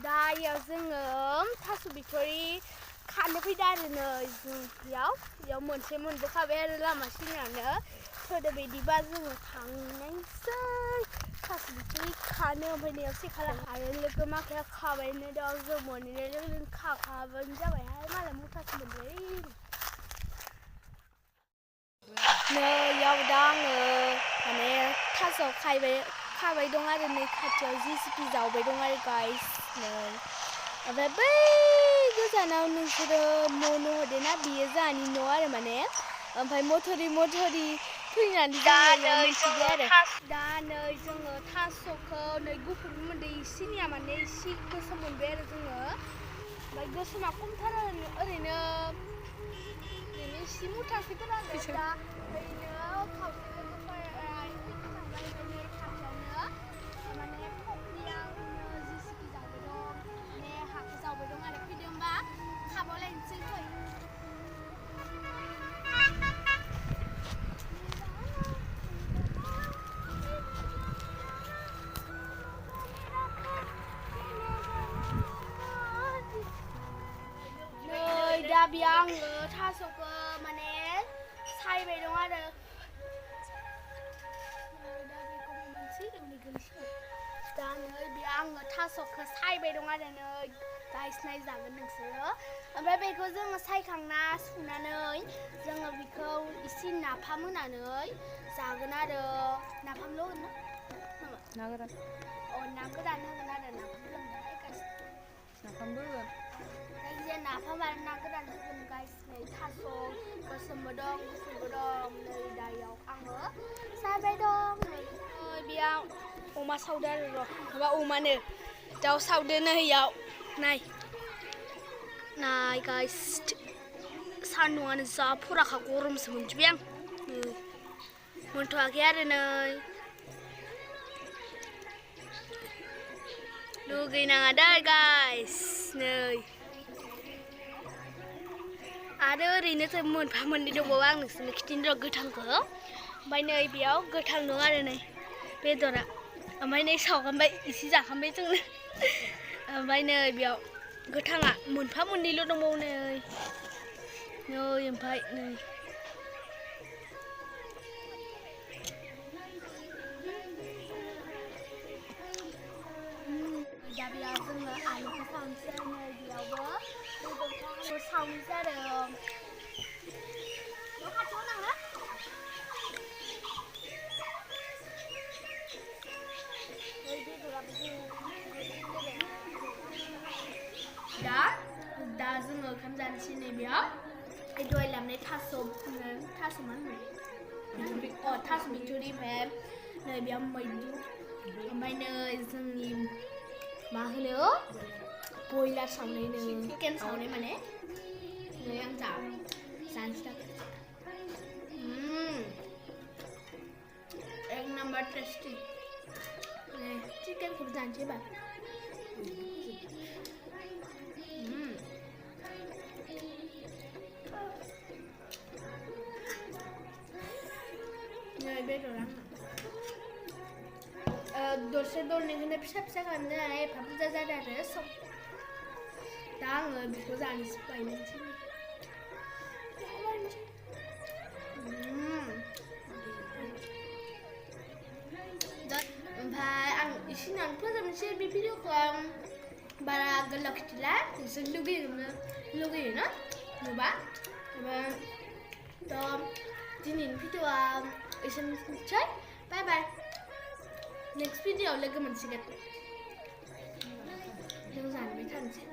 दायो जोङो थास' बिथ'रि खानो फैदों आरो नै जों बेयाव मोनसे मोनबोखाबाय आरो लामा सिगाङावनो थोदो बिदिबा जोङो थांनायसै थास' बिथ'रि खानो ओमफ्राय नैयाव सेखाला आरो लोगो माखाया खाबायनो दं जों मोनहैनाय लोगो खाखाबानो जाबायहाय मालाय मुथासे मोनबाय नैयाव दा आङो माने थास' खाबाय दं आरो नै खाथियाव जेसिपि जावबाय दं आरो गाइस नै ओमफ्राय बै गोजानाव नोंसोरो न' नुहरदोंना बियो जोंहानि न' आरो माने ओमफ्राय मथरि फैनानै जोङो मोनथिबाय आरो दा नै जोङो थास'खौ नै गुफुर मोनदों इसेनिया माने इसे गोसोम मोनबाय आरो जोङो ओमफ्राय गोसोमा खमथार ओरैनो इसे मुथासेफोर आरो दा ओरैनो खावसे लोगोफोरा फैखांबाय ओमफ्राय खाथियावनो माने फख्रियाव जेसिपि जावबाय दं माने हाखौ जावबाय दं आरो फैदो होमबा खाबावलायनोसै फै नै दा बेयाव आङो थास'खौ माने सायबाय दं आरो दा नै बेयाव आङो थास'खौ सायबाय दं आरो नै गाइस नायजागोन नोंसोरो ओमफ्राय बेखौ जोङो सायखांना सुनानै जोङो बेखौ एसे नाफाम होनानै जागोन आरो नाफामल' होगोन ना ना गोरान ना गोरान होगोन आरो नाफाम गाइस नाफामबो होगोन जायखिजाया नाफाम आरो ना गोरान होगोन गाइस नै थास' गोसोमबो दं गुफुरबो दं नै दायाव आङो सायबाय दं नै बेयाव अमा सावदो आरो र' माबा अमानो दाउ सावदो नै इयाव नाय गाइस सान्दुङानो जा फराखा गरमसो मोनजोब्बाय आं नै मोनथ'वाखै आरो नै लुगैनाङा दै गाइस नै आरो ओरैनोथ' मोनफा मोननै दंबावो आं नोंसोरनो खिन्थिनो र' गोथांखौ ओमफ्राय नै बेयाव गोथां दं आरो नै बेदरा ओमफ्राय नै सावखांबाय एसे जाखांबाय जोंनो ओमफ्राय नै बेयाव गोथाङा मोनफा मोननैल' दंबावो नै ओमफ्राय नै दा बेयाव जोङो आलुखौ सावनोसै नै बेयावबो बेदरखौ सावनोसै आरो न' खाथियाव नाङो दा जोङो ओंखाम जानोसै नै बेयाव दहाय लाबोनाय थास' मा होनो थास' बिथ'रि ओमफ्राय नै बेयाव मैद्रु ओमफ्राय नै जोंनि मा होनो बयलार सावनाय नै चिकेन सावनाय माने नै आं जानोसै एक नम्बर टेस्टि चिकेनखौबो जानोसै एबार नै बेदरा दरसे दरनैखौनो फिसा खालामनो हानाय एफा बुरजा जादों आरो सब दा आङो बेखौ जानोसै बायनोसै ओमफ्राय आं एसेनावनो फोजोबनोसै बे भिडिअखौ आं बारा गोलाव खिथिला नोंसोर लुगैयो ना नुबा थ' दिनैनि भिडिअआ एसेनोसै बाय बाय नेक्स्ट भिडिअआव लोगो मोनसिगोन जों जानोबो थानोसै